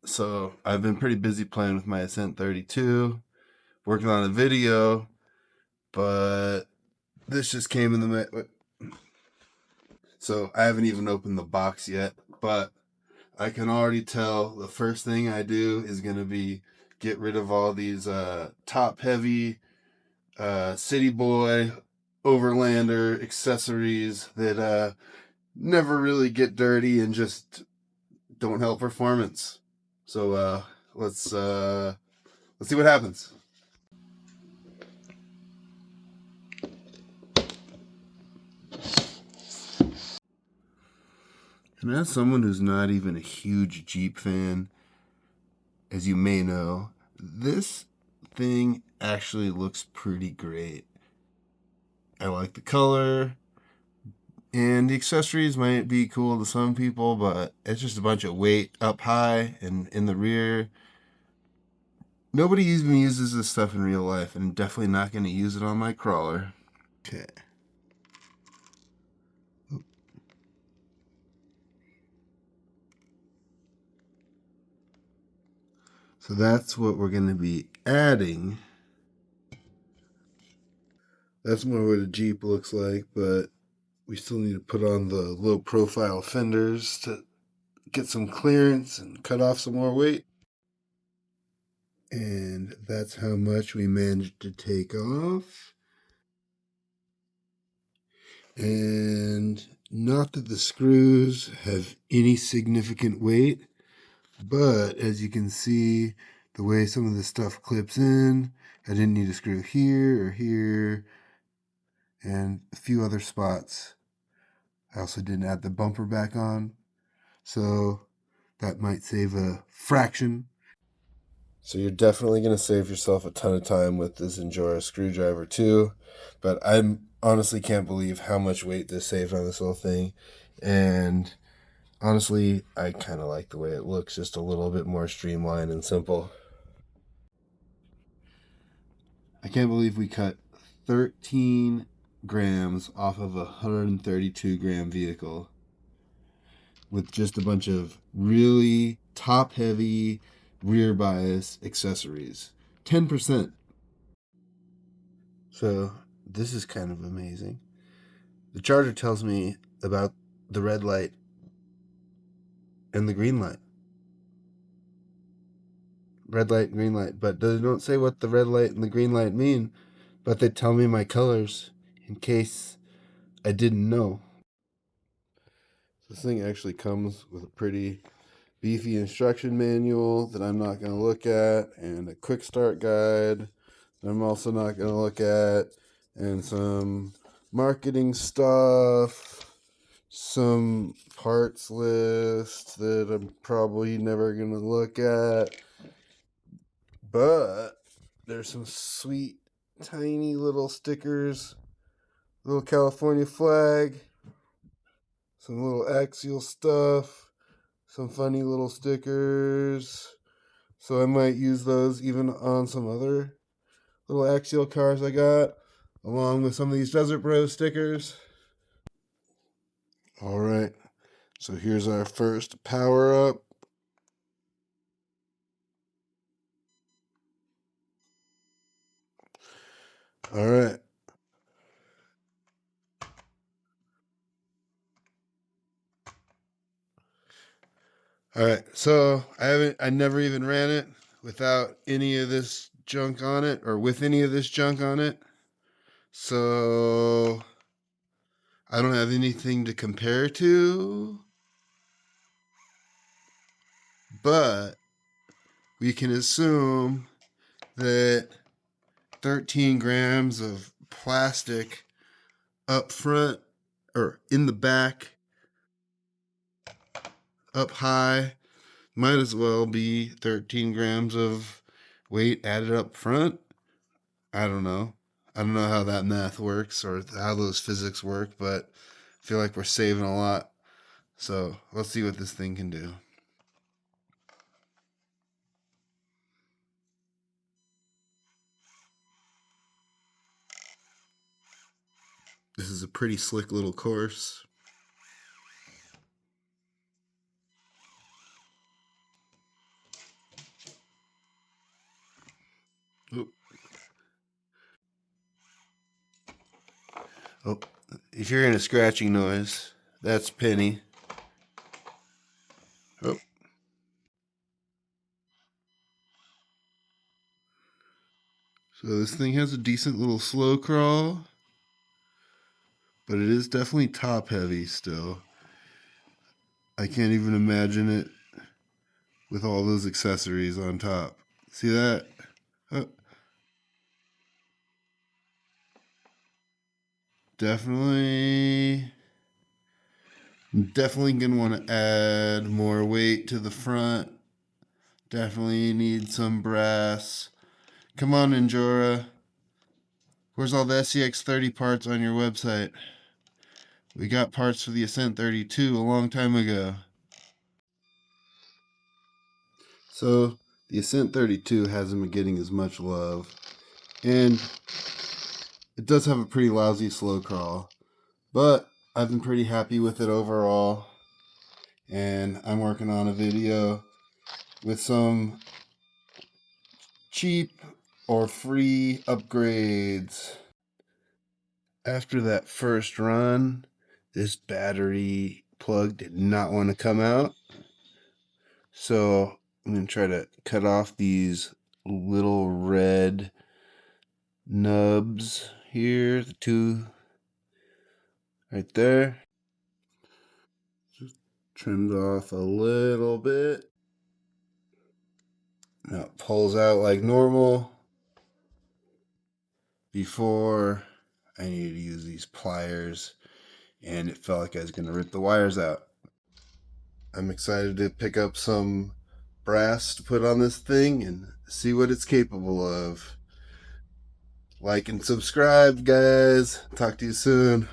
So I've been pretty busy playing with my Scx30, working on a video, but this just came in the so I haven't even opened the box yet, but I can already tell the first thing I do is going to be get rid of all these top heavy city boy overlander accessories that never really get dirty and just don't help performance. So let's see what happens. And as someone who's not even a huge Jeep fan, as you may know, this thing actually looks pretty great. I like the color, and the accessories might be cool to some people, but it's just a bunch of weight up high and in the rear. Nobody even uses this stuff in real life, and I'm definitely not going to use it on my crawler. Okay. So that's what we're going to be adding. That's more what a Jeep looks like, but we still need to put on the low profile fenders to get some clearance and cut off some more weight. And that's how much we managed to take off. And not that the screws have any significant weight, but as you can see, the way some of the stuff clips in, I didn't need a screw here or here, and a few other spots. I also didn't add the bumper back on, so that might save a fraction. So you're definitely going to save yourself a ton of time with this Injora screwdriver too. But I honestly can't believe how much weight this saved on this little thing. And honestly, I kind of like the way it looks, just a little bit more streamlined and simple. I can't believe we cut 13 grams off of a 132 gram vehicle with just a bunch of really top heavy rear bias accessories. 10%. So this is kind of amazing. The charger tells me about the red light and the green light. Red light, green light. But they don't say what the red light and the green light mean, but they tell me my colors in case I didn't know. This thing actually comes with a pretty beefy instruction manual that I'm not going to look at, and a quick start guide that I'm also not going to look at, and some marketing stuff, some parts list that I'm probably never going to look at. But there's some sweet, tiny little stickers, little California flag, some little Axial stuff, some funny little stickers. So I might use those even on some other little Axial cars I got, along with some of these Desert Bros stickers. All right, so here's our first power up. All right. All right, so I never even ran it without any of this junk on it, or with any of this junk on it. So I don't have anything to compare to, but we can assume that 13 grams of plastic up front or in the back, up high, might as well be 13 grams of weight added up front. I don't know. I don't know how that math works or how those physics work, but I feel like we're saving a lot. So let's see what this thing can do. This is a pretty slick little course. Oh, if you're hearing a scratching noise, that's Penny. Oh. So this thing has a decent little slow crawl, but it is definitely top heavy still. I can't even imagine it with all those accessories on top. See that? Oh, definitely gonna want to add more weight to the front. Definitely need some brass. Come on, Ninjora. Where's all the Scx30 parts on your website? We got parts for the Ascent 32 a long time ago. So, the Ascent 32 hasn't been getting as much love. And it does have a pretty lousy slow crawl. But I've been pretty happy with it overall. And I'm working on a video with some cheap or free upgrades. After that first run, this battery plug did not want to come out. So I'm going to try to cut off these little red nubs here, the two right there. Just trimmed off a little bit. Now it pulls out like normal. Before, I needed to use these pliers, and it felt like I was going to rip the wires out. I'm excited to pick up some brass to put on this thing and see what it's capable of. Like and subscribe, guys. Talk to you soon.